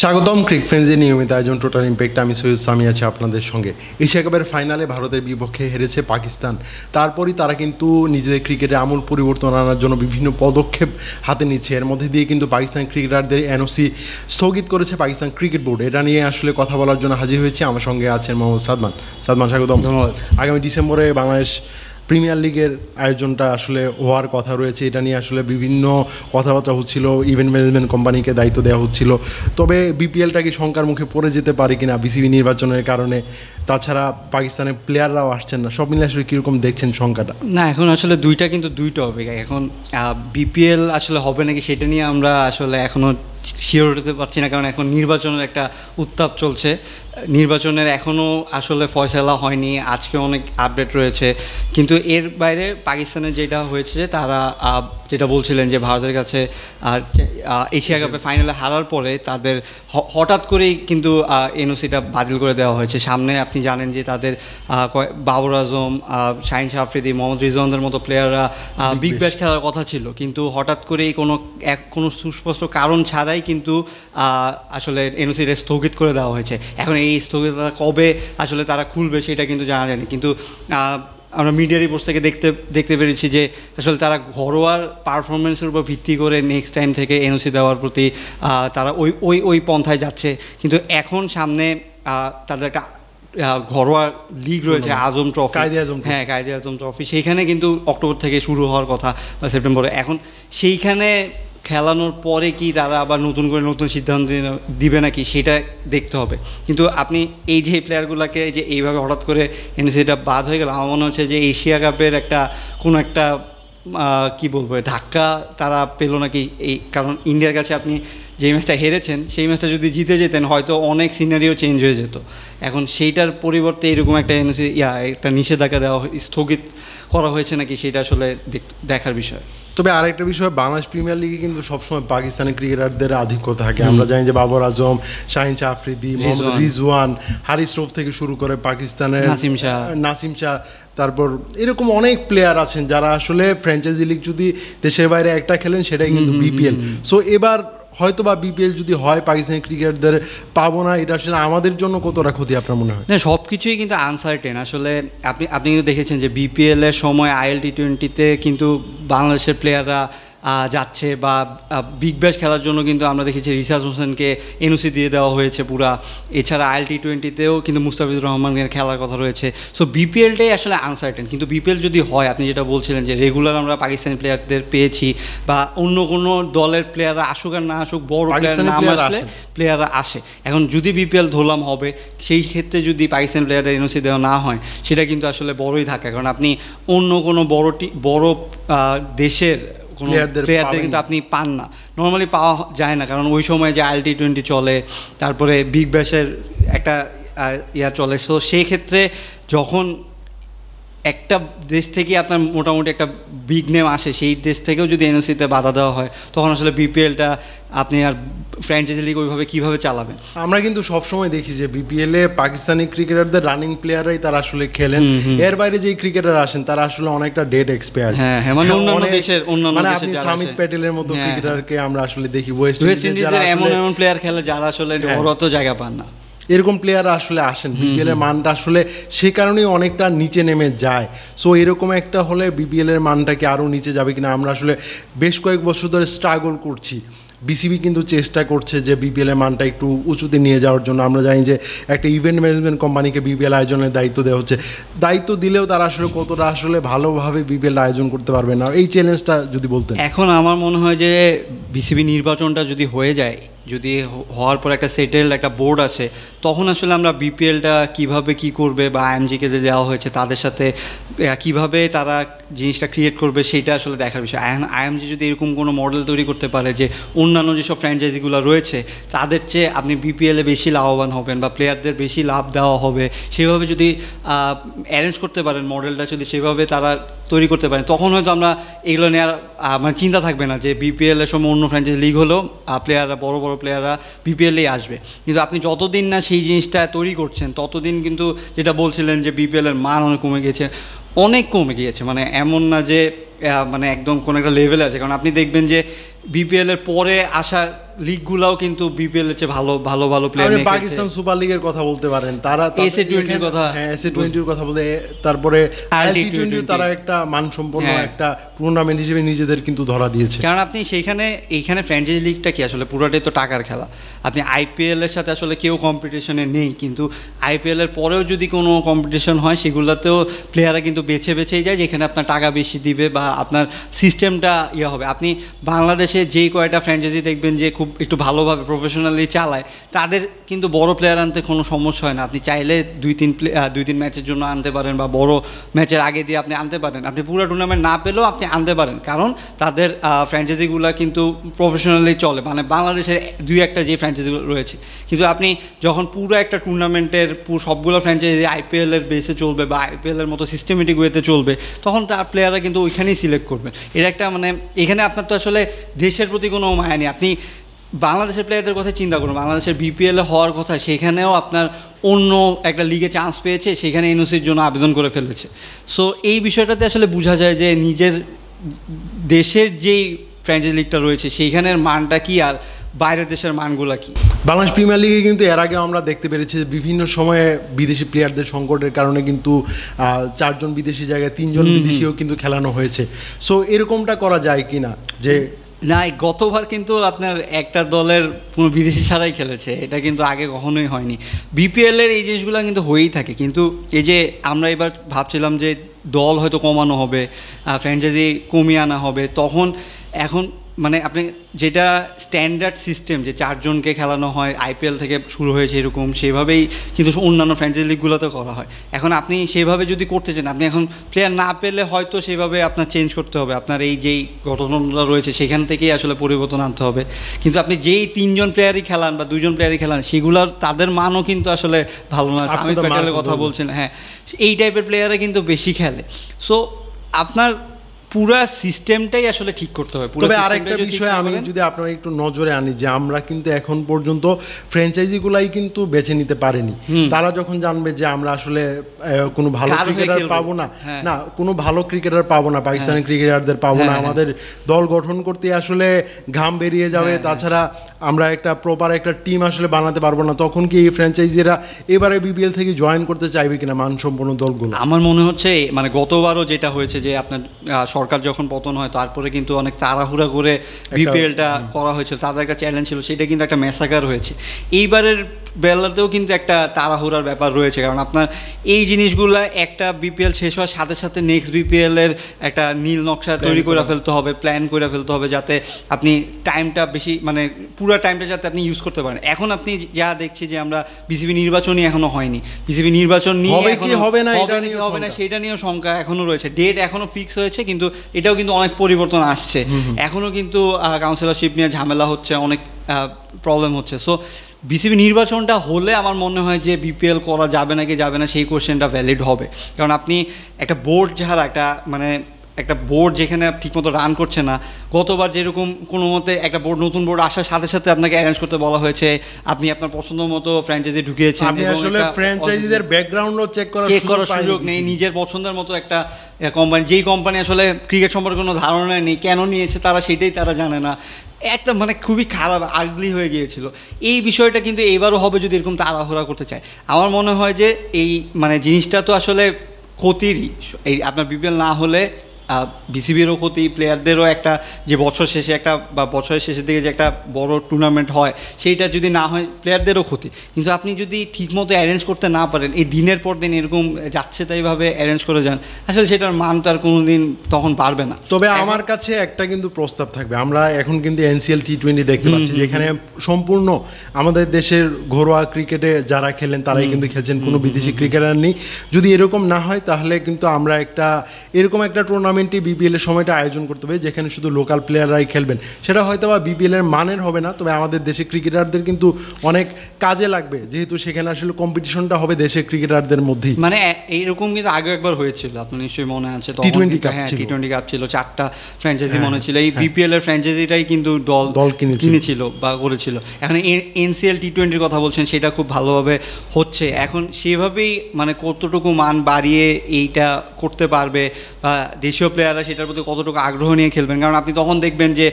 স্বাগতম ক্রিক ফ্রেন্ডসের নিয়মিত আয়োজন টোটাল ইম্প্যাক্ট। আমি সৈয়দ সামি আছি আপনাদের সঙ্গে। এশিয়া কাপের ফাইনালে ভারতের বিপক্ষে হেরেছে পাকিস্তান। তারপরই তারা কিন্তু নিজেদের ক্রিকেটে আমূল পরিবর্তন আনার জন্য বিভিন্ন পদক্ষেপ হাতে নিচ্ছে। এর মধ্যে দিয়ে কিন্তু পাকিস্তান ক্রিকেটারদের এনওসি স্থগিত করেছে পাকিস্তান ক্রিকেট বোর্ড। এটা নিয়ে আসলে কথা বলার জন্য হাজির হয়েছে আমার সঙ্গে আছেন মোহাম্মদ সাদমান। সাদমান, স্বাগতম। ধন্যবাদ। আগামী ডিসেম্বরে বাংলাদেশ প্রিমিয়ার লিগের আয়োজনটা আসলে হওয়ার কথা রয়েছে। এটা নিয়ে আসলে বিভিন্ন কথাবার্তা হচ্ছিল, ইভেন্ট ম্যানেজমেন্ট কোম্পানিকে দায়িত্ব দেওয়া হচ্ছিল। তবে বিপিএলটা কি শঙ্কার মুখে পড়ে যেতে পারে কিনা বিসিবি নির্বাচনের কারণে? তাছাড়া পাকিস্তানের প্লেয়াররাও আসছেন না, সব মিলে আসলে কীরকম দেখছেন শঙ্কাটা? না, এখন আসলে দুইটা হবে। এখন বিপিএল আসলে হবে নাকি সেটা নিয়ে আমরা আসলে এখনও শিওর হতে পারছি না, কারণ এখন নির্বাচনের একটা উত্তাপ চলছে। নির্বাচনের এখনও আসলে ফয়সালা হয়নি, আজকে অনেক আপডেট রয়েছে। কিন্তু এর বাইরে পাকিস্তানের যেটা হয়েছে যে তারা যেটা বলছিলেন যে ভারতের কাছে এশিয়া কাপে ফাইনালে হারার পরে তাদের হঠাৎ করেই কিন্তু এনওসিটা বাতিল করে দেওয়া হয়েছে। সামনে আপনি জানেন যে তাদের বাবর আজম, শাহিন শাহ আফ্রিদি, মোহাম্মদ রিজওয়ানদের মতো প্লেয়াররা বিগ ব্যাশ খেলার কথা ছিল, কিন্তু হঠাৎ করেই কোনো সুস্পষ্ট কারণ ছাড়াই কিন্তু আসলে এনওসিটা স্থগিত করে দেওয়া হয়েছে। এখন এই স্থগিততা কবে আসলে তারা খুলবে সেটা কিন্তু জানা যায়নি। কিন্তু আমরা মিডিয়া রিপোর্টস থেকে দেখতে পেরেছি যে আসলে তারা ঘরোয়ার পারফরমেন্সের উপর ভিত্তি করে নেক্সট টাইম থেকে এনওসি দেওয়ার প্রতি তারা ওই পন্থায় যাচ্ছে। কিন্তু এখন সামনে তাদের একটা ঘরোয়া লিগ রয়েছে, আজম ট্রফি। হ্যাঁ, কায়েদে আজম ট্রফি। সেইখানে কিন্তু অক্টোবর থেকে শুরু হওয়ার কথা বা সেপ্টেম্বরে। এখন সেইখানে খেলানোর পরে কি তারা আবার নতুন সিদ্ধান্ত দিবে নাকি সেটা দেখতে হবে। কিন্তু আপনি এই যে প্লেয়ারগুলোকে যে এইভাবে হঠাৎ করে এনওসিটা বাদ হয়ে গেল, আমার মনে হচ্ছে যে এশিয়া কাপের কোনো একটা কি বলবো ধাক্কা তারা পেলো নাকি। কারণ ইন্ডিয়ার কাছে আপনি যে ম্যাচটা হেরেছেন সেই ম্যাচটা যদি জিতে যেতেন হয়তো অনেক সিনারিও চেঞ্জ হয়ে যেত। এখন সেইটার পরিবর্তে এরকম একটা এনওসি একটা নিষেধাজ্ঞা দেওয়া স্থগিত করা হয়েছে নাকি সেটা আসলে দেখার বিষয়। তবে আরেকটা বিষয়, বাংলাদেশ প্রিমিয়ার লিগে কিন্তু সবসময় পাকিস্তানি ক্রিকেটারদের আধিক্য থাকে। আমরা জানি যে বাবর আজম, শাহিন শাহ আফ্রিদি, মোহাম্মদ রিজওয়ান, হারিস রফ থেকে শুরু করে পাকিস্তানের নাসিম শাহ, তারপর এরকম অনেক প্লেয়ার আছেন যারা আসলে ফ্র্যাঞ্চাইজি লিগ যদি দেশের বাইরে একটা খেলেন সেটাই কিন্তু বিপিএল। সো এবার হয়তো বা বিপিএল যদি হয় পাকিস্তানি ক্রিকেটারদের পাবো না, এটা আসলে আমাদের জন্য কতটা ক্ষতি আপনার মনে হয়? না, সব কিছুই কিন্তু আনসার্টেন। আসলে আপনি কিন্তু দেখেছেন যে বিপিএলের সময় আইএল টি20তে কিন্তু বাংলাদেশের প্লেয়াররা যাচ্ছে, বা বিগ ব্যাশ খেলার জন্য কিন্তু আমরা দেখেছি রিশাদ হোসেনকে এনওসি দিয়ে দেওয়া হয়েছে পুরা। এছাড়া আইএল টি20তেও কিন্তু মুস্তাফিজুর রহমানের খেলার কথা রয়েছে। সো বিপিএলটাই আসলে আনসার্টেন। কিন্তু বিপিএল যদি হয়, আপনি যেটা বলছিলেন যে রেগুলার আমরা পাকিস্তানি প্লেয়ারদের পেয়েছি, বা অন্য কোনো দলের প্লেয়াররা আসুক আর না আসুক, বড় প্লেয়ার নাম আসলে প্লেয়াররা আসে। এখন যদি বিপিএল ধরলাম হবে, সেই ক্ষেত্রে যদি পাকিস্তানি প্লেয়ারদের এনওসি দেওয়া না হয় সেটা কিন্তু আসলে বড়ই থাকে। কারণ আপনি অন্য কোনো বড় দেশের কোনো প্লেয়ারদের কিন্তু আপনি পান না, নর্মালি পাওয়া যায় না। কারণ ওই সময় যে আইএল টি20 চলে, তারপরে বিগ ব্যাশের একটা চলে। সো সেই ক্ষেত্রে যখন একটা দেশ থেকে আপনার মোটামুটি একটা বিগ নেম আসে, সেই দেশ থেকেও যদি এনওসিতে বাধা দেওয়া হয় তখন আসলে বিপিএলটা আপনি আর ফ্র্যাঞ্চাইজি লিগ ওইভাবে কীভাবে চালাবেন? আমরা কিন্তু সবসময় দেখি যে বিপিএলে পাকিস্তানি ক্রিকেটারদের রানিং প্লেয়াররাই তারা আসলে খেলেন। এর বাইরে যেই ক্রিকেটার আসেন তারা আসলে অনেকটা ডেট এক্সপায়ার্ড। হ্যাঁ, মানে অন্যান্য দেশের আপনি সামিত প্যাটেলের মতো ক্রিকেটারকে আমরা আসলে দেখি ওয়েস্ট ইন্ডিজের এমন প্লেয়ার খেলে যারা আসলে ঘরোয়াতে জায়গা পান না। এরকম প্লেয়াররা আসলে আসেন, বিপিএলের মানটা আসলে সে কারণেই অনেকটা নিচে নেমে যায়। সো এরকম একটা হলে বিপিএলের মানটা কি আরও নিচে যাবে কিনা? আমরা আসলে বেশ কয়েক বছর ধরে স্ট্রাগল করছি। বিসিবি কিন্তু চেষ্টা করছে যে বিপিএলের মানটা একটু উঁচুতে নিয়ে যাওয়ার জন্য। আমরা জানি যে একটা ইভেন্ট ম্যানেজমেন্ট কোম্পানিকে বিপিএল আয়োজনের দায়িত্ব দেওয়া হচ্ছে। দায়িত্ব দিলেও তারা আসলে কতটা আসলে ভালোভাবে বিপিএল আয়োজন করতে পারবে না, এই চ্যালেঞ্জটা যদি বলতেন। এখন আমার মনে হয় যে বিসিবি নির্বাচনটা যদি হয়ে যায়, যদি হওয়ার পর একটা সেটেলড একটা বোর্ড আসে, তখন আসলে আমরা বিপিএলটা কিভাবে কি করবে, বা আইএমজিকে যে দেওয়া হয়েছে তাদের সাথে কিভাবে তারা জিনিসটা ক্রিয়েট করবে সেইটা আসলে দেখার বিষয়। আইএমজি যদি এরকম কোনো মডেল তৈরি করতে পারে যে অন্যান্য যেসব ফ্র্যাঞ্চাইজিগুলো রয়েছে তাদের চেয়ে আপনি বিপিএলে বেশি লাভবান হবেন বা প্লেয়ারদের বেশি লাভ দেওয়া হবে, সেভাবে যদি অ্যারেঞ্জ করতে পারেন মডেলটা, যদি সেভাবে তারা তৈরি করতে পারেন, তখন হয়তো আমরা এগুলো নেওয়ার মানে চিন্তা থাকবে না যে বিপিএলের সময় অন্য ফ্র্যাঞ্চাইজি লিগ হলেও প্লেয়াররা বড় প্লেয়াররা বিপিএলেই আসবে। কিন্তু আপনি যতদিন না সেই জিনিসটা তৈরি করছেন ততদিন কিন্তু, যেটা বলছিলেন যে বিপিএলের মান অনেক কমে গিয়েছে, মানে এমন না যে মানে একদম কোনো একটা লেভেলে আছে, কারণ আপনি দেখবেন যে বিপিএল এর পরে আসার লিগগুলাও কিন্তু বিপিএল এর চেয়ে ভালো ভালো ভালো প্লেয়ার নিয়ে পাকিস্তান সুপার লিগের কথা বলতে পারেন, তারা এসএ-20 কথা, হ্যাঁ এসএ-20 কথা বলতে, তারপরে টি-20 তারা একটা মানসম্পন্ন একটা টুর্নামেন্ট হিসেবে নিজেদের কিন্তু ধরা দিয়েছে। কারণ আপনি এইখানে ফ্র্যাঞ্চাইজি লিগটা কি আসলে পুরোটাই তো টাকার খেলা। আপনি আইপিএল এর সাথে আসলে কেউ কম্পিটিশনে নেই, কিন্তু আইপিএল এর পরেও যদি কোনো কম্পিটিশন হয় সেগুলোতেও প্লেয়াররা কিন্তু বেছে বেছেই যায় যেখানে আপনার টাকা বেশি দিবে বা আপনার সিস্টেমটা হবে। আপনি বাংলাদেশে যেই কয়টা ফ্র্যাঞ্চাইজি দেখবেন যে খুব একটু ভালোভাবে প্রফেশনালি চালায়, তাদের কিন্তু বড় প্লেয়ার আনতে কোনো সমস্যা হয় না। আপনি চাইলে 2-3 ম্যাচের জন্য আনতে পারেন বা বড় ম্যাচের আগে দিয়ে আপনি আনতে পারেন। আপনি পুরো টুর্নামেন্ট না পেলেও আপনি আনতে পারেন, কারণ তাদের ফ্র্যাঞ্চাইজিগুলো কিন্তু প্রফেশনালি চলে, মানে বাংলাদেশের 2-1টা যে ফ্র্যাঞ্চাইজিগুলো রয়েছে। কিন্তু আপনি যখন পুরো একটা টুর্নামেন্টের সবগুলো ফ্র্যাঞ্চাইজি আইপিএলের বেসে চলবে বা আইপিএলের মতো সিস্টেমেটিক ওয়েতে চলবে, তখন তার প্লেয়াররা কিন্তু ওইখানেই সিলেক্ট করবে। এটা একটা মানে এখানে আপনার তো আসলে দেশের প্রতি কোনো মায়া নেই। আপনি বাংলাদেশের প্লেয়ারদের কথা চিন্তা করুন, বাংলাদেশের বিপিএলে হওয়ার কথা, সেখানেও আপনার অন্য একটা লিগে চান্স পেয়েছে, সেখানে এনওসির জন্য আবেদন করে ফেলেছে। সো এই বিষয়টাতে আসলে বোঝা যায় যে নিজের দেশের যেই ফ্র্যাঞ্চাইজি লিগটা রয়েছে সেইখানের মানটা কি আর বাইরের দেশের মানগুলা কি। বাংলাদেশ প্রিমিয়ার লিগে কিন্তু এর আগে আমরা দেখতে পেরেছি যে বিভিন্ন সময়ে বিদেশি প্লেয়ারদের সংকটের কারণে কিন্তু 4 জন বিদেশি জায়গায় 3 জন বিদেশিও কিন্তু খেলানো হয়েছে। সো এরকমটা করা যায় কিনা যে না, গতবার কিন্তু আপনার একটা দলের কোনো বিদেশি ছাড়াই খেলেছে, এটা কিন্তু আগে কখনোই হয়নি। বিপিএলের এই জিনিসগুলো কিন্তু হয়েই থাকে, কিন্তু এই যে আমরা এবার ভাবছিলাম যে দল হয়তো কমানো হবে, ফ্র্যাঞ্চাইজি কমিয়ে আনা হবে, তখন এখন মানে আপনি যেটা স্ট্যান্ডার্ড সিস্টেম যে 4 জনকে খেলানো হয় আইপিএল থেকে শুরু হয়েছে এরকম, সেভাবেই কিন্তু অন্যান্য ফ্র্যাঞ্চাইজি লিগগুলোতে করা হয়। এখন আপনি সেভাবে যদি করতে চান, আপনি এখন প্লেয়ার না পেলে হয়তো সেভাবে আপনার চেঞ্জ করতে হবে, আপনার এই যেই গঠনটা রয়েছে সেখান থেকেই আসলে পরিবর্তন আনতে হবে। কিন্তু আপনি যেই 3 জন প্লেয়ারই খেলান বা 2 জন প্লেয়ারই খেলান, সেগুলোর তাদের মানও কিন্তু আসলে ভালো না। আমির প্যাটেলের কথা বলছেন, হ্যাঁ এই টাইপের প্লেয়াররা কিন্তু বেশি খেলে। সো আপনার পুরা সিস্টেমটাই আসলে ঠিক করতে হবে। তবে আরেকটা বিষয় আমি যদি আপনারা একটু নজরে আনি, যে আমরা কিন্তু এখন পর্যন্ত ফ্র্যাঞ্চাইজিগুলাই কিন্তু বেছে নিতে পারিনি। তারা যখন জানবে যে আমরা আসলে কোনো ভালো ক্রিকেটার পাবো না, না কোনো ভালো ক্রিকেটার পাবো না, পাকিস্তানি ক্রিকেটারদের পাবো না, আমাদের দল গঠন করতে আসলে ঘাম বেরিয়ে যাবে, তাছাড়া আমরা একটা প্রপার একটা টিম আসলে বানাতে পারবো না, তখন কি এই ফ্র্যাঞ্চাইজিরা এবারে বিপিএল থেকে জয়েন করতে চাইবে কিনা মানসম্পন্ন দলগুলো? আমার মনে হচ্ছে মানে গতবারও যেটা হয়েছে যে আপনার সরকার যখন পতন হয় তারপরে কিন্তু অনেক তাড়াহুড়া করে বিপিএলটা করা হয়েছিল, তাদের একটা চ্যালেঞ্জ ছিল, সেটা কিন্তু একটা ম্যাসাকার হয়েছে। এইবারের বেলাতেও কিন্তু একটা তাড়াহুড়ার ব্যাপার রয়েছে, কারণ আপনার এই জিনিসগুলো একটা বিপিএল শেষ হওয়ার সাথে সাথে নেক্সট বিপিএলের একটা নীল নকশা তৈরি করে ফেলতে হবে, প্ল্যান করে ফেলতে হবে, যাতে আপনি টাইমটা বেশি মানে পুরো টাইমটা যাতে আপনি ইউজ করতে পারেন। এখন আপনি যা দেখছি যে আমরা বিসিবি নির্বাচনই এখনো হয়নি, বিসিবি নির্বাচন নিয়ে হবে না সেটা নিয়েও শঙ্কা এখনো রয়েছে। ডেট এখনো ফিক্স হয়েছে, কিন্তু এটাও কিন্তু অনেক পরিবর্তন আসছে, এখনো কিন্তু কাউন্সিলরশিপ নিয়ে ঝামেলা হচ্ছে, অনেক প্রবলেম হচ্ছে। সো বিসিবি নির্বাচনটা হলে আমার মনে হয় যে বিপিএল করা যাবে নাকি যাবে না সেই কোশ্চেনটা ভ্যালিড হবে, কারণ আপনি একটা বোর্ড যারা একটা বোর্ড যেখানে ঠিকমতো রান করছে না, গতবার যেরকম কোনো মতে একটা বোর্ড নতুন বোর্ড আসার সাথে সাথে আপনাকে অ্যারেঞ্জ করতে বলা হয়েছে, আপনি আপনার পছন্দ মতো ফ্র্যাঞ্চাইজি ঢুকিয়েছেন, আপনি আসলে ফ্র্যাঞ্চাইজিদের ব্যাকগ্রাউন্ডও চেক করার সুযোগ নেই, নিজের পছন্দের মতো একটা কোম্পানি, যেই কোম্পানি আসলে ক্রিকেট সম্পর্কে কোনো ধারণা নেই, কেন নিয়েছে তারা সেটাই তারা জানে না, একটা মানে খুবই খারাপ আগলি হয়ে গিয়েছিল। এই বিষয়টা কিন্তু এবারও হবে যদি এরকম তাড়াহুড়া করতে চায়। আমার মনে হয় যে এই মানে জিনিসটা তো আসলে ক্ষতিরই, এই আপনার বিপিএল না হলে বিসিবিরও ক্ষতি, প্লেয়ারদেরও একটা যে বছর শেষে একটা বা বছরের শেষের দিকে যে একটা বড় টুর্নামেন্ট হয় সেইটা যদি না হয় প্লেয়ারদেরও ক্ষতি। কিন্তু আপনি যদি ঠিকমতো অ্যারেঞ্জ করতে না পারেন, এই দিনের পর দিন এরকম যাচ্ছে তাইভাবে অ্যারেঞ্জ করে যান, আসলে সেটার মান তো আর কোনো দিন তখন পারবে না। তবে আমার কাছে একটা কিন্তু প্রস্তাব থাকবে, আমরা এখন কিন্তু এনসিএল টি-20 দেখতে পাচ্ছি, যেখানে সম্পূর্ণ আমাদের দেশের ঘরোয়া ক্রিকেটে যারা খেলেন তারাই কিন্তু খেলছেন, কোনো বিদেশি ক্রিকেটার নেই। যদি এরকম না হয় তাহলে কিন্তু আমরা এরকম একটা টুর্নামেন্ট বিপিএল এর সময়টা আয়োজন করতে হবে যেখানে শুধু লোকাল প্লেয়াররাই খেলবেন। সেটা হয়তো বা বিপিএল এর মানের হবে না, তবে আমাদের দেশের ক্রিকেটারদের কিন্তু অনেক কাজে লাগবে, যেহেতু সেখানে আসলে কম্পিটিশনটা হবে দেশের ক্রিকেটারদের মধ্যেই। মানে এইরকম কিন্তু আগে একবার হয়েছিল, আপনার নিশ্চয়ই মনে আছে, টি-20 কাপ ছিল, 4টা ফ্র্যাঞ্চাইজি মনে ছিল, এই বিপিএল এর ফ্র্যাঞ্চাইজিটাই কিন্তু দল কিনেছিল বা করেছিল। এখন এনসিএল টি-20 কথা বলছেন, সেটা খুব ভালোভাবে হচ্ছে। এখন সেভাবেই মানে কতটুকু মান বাড়িয়ে এইটা করতে পারবে বা দেশীয় দেশীয় প্লেয়াররা সেটার প্রতি কতটুকু আগ্রহ নিয়ে খেলবেন, কারণ আপনি তখন দেখবেন যে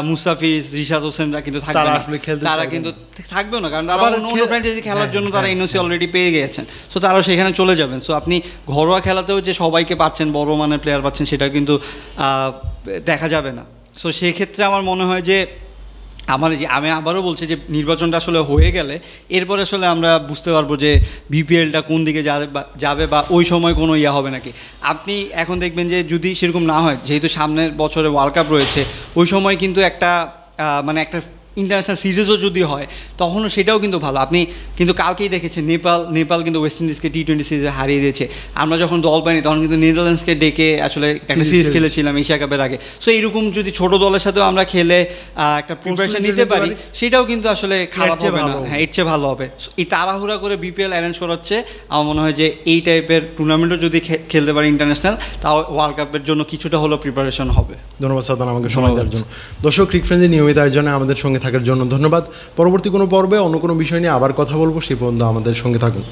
মুস্তাফিজ, রিশাদ হোসেনরা কিন্তু থাকবে না, তারা কিন্তু থাকবেও না, কারণ তারা অন্য ফ্র্যাঞ্চাইজি খেলার জন্য তারা এনওসি অলরেডি পেয়ে গিয়েছেন। সো তারাও সেখানে চলে যাবেন। সো আপনি ঘরোয়া খেলাতেও যে সবাইকে পাচ্ছেন, বড় মানের প্লেয়ার পাচ্ছেন, সেটা কিন্তু দেখা যাবে না। সো সেক্ষেত্রে আমার মনে হয় যে আমি আবারও বলছি যে নির্বাচনটা আসলে হয়ে গেলে এরপরে আসলে আমরা বুঝতে পারবো যে বিপিএলটা কোন দিকে যাবে বা ওই সময় কোনো ইয়া হবে নাকি। আপনি এখন দেখবেন যে যদি সেরকম না হয়, যেহেতু সামনের বছরে ওয়ার্ল্ড কাপ রয়েছে, ওই সময় কিন্তু একটা মানে একটা ইন্টারন্যাশনাল সিরিজও যদি হয় তখনও সেটাও কিন্তু ভালো। আপনি কিন্তু কালকেই দেখেছেন নেপাল কিন্তু ওয়েস্ট ইন্ডিজকে টি-20 সিরিজে হারিয়ে দিয়েছে। আমরা যখন দল পাইনি তখন কিন্তু নেদারল্যান্ডসকে ডেকে আসলে একটা সিরিজ খেলেছিলাম এশিয়া কাপের আগে। সো এইরকম যদি ছোট দলের সাথেও আমরা খেলে একটা প্রিপারেশন নিতে পারি, সেটাও কিন্তু আসলে খারাপ হবে না। হ্যাঁ, এর চেয়ে ভালো হবে। এই তাড়াহুড়া করে বিপিএল অ্যারেঞ্জ করা হচ্ছে, আমার মনে হয় যে এই টাইপের টুর্নামেন্টও যদি খেলতে পারি ইন্টারন্যাশনাল, তাও ওয়ার্ল্ড কাপের জন্য কিছুটা হলো প্রিপারেশন হবে। ধন্যবাদ সাদমান আমাকে সময় দেওয়ার জন্য। দর্শক, ক্রিক ফ্রেন্ডের নিয়মিত আয়োজনে আমাদের সঙ্গে থাকার জন্য ধন্যবাদ। পরবর্তী কোনো পর্বে অন্য কোনো বিষয় নিয়ে আবার কথা বলবো, সেই পর্যন্ত আমাদের সঙ্গে থাকুন।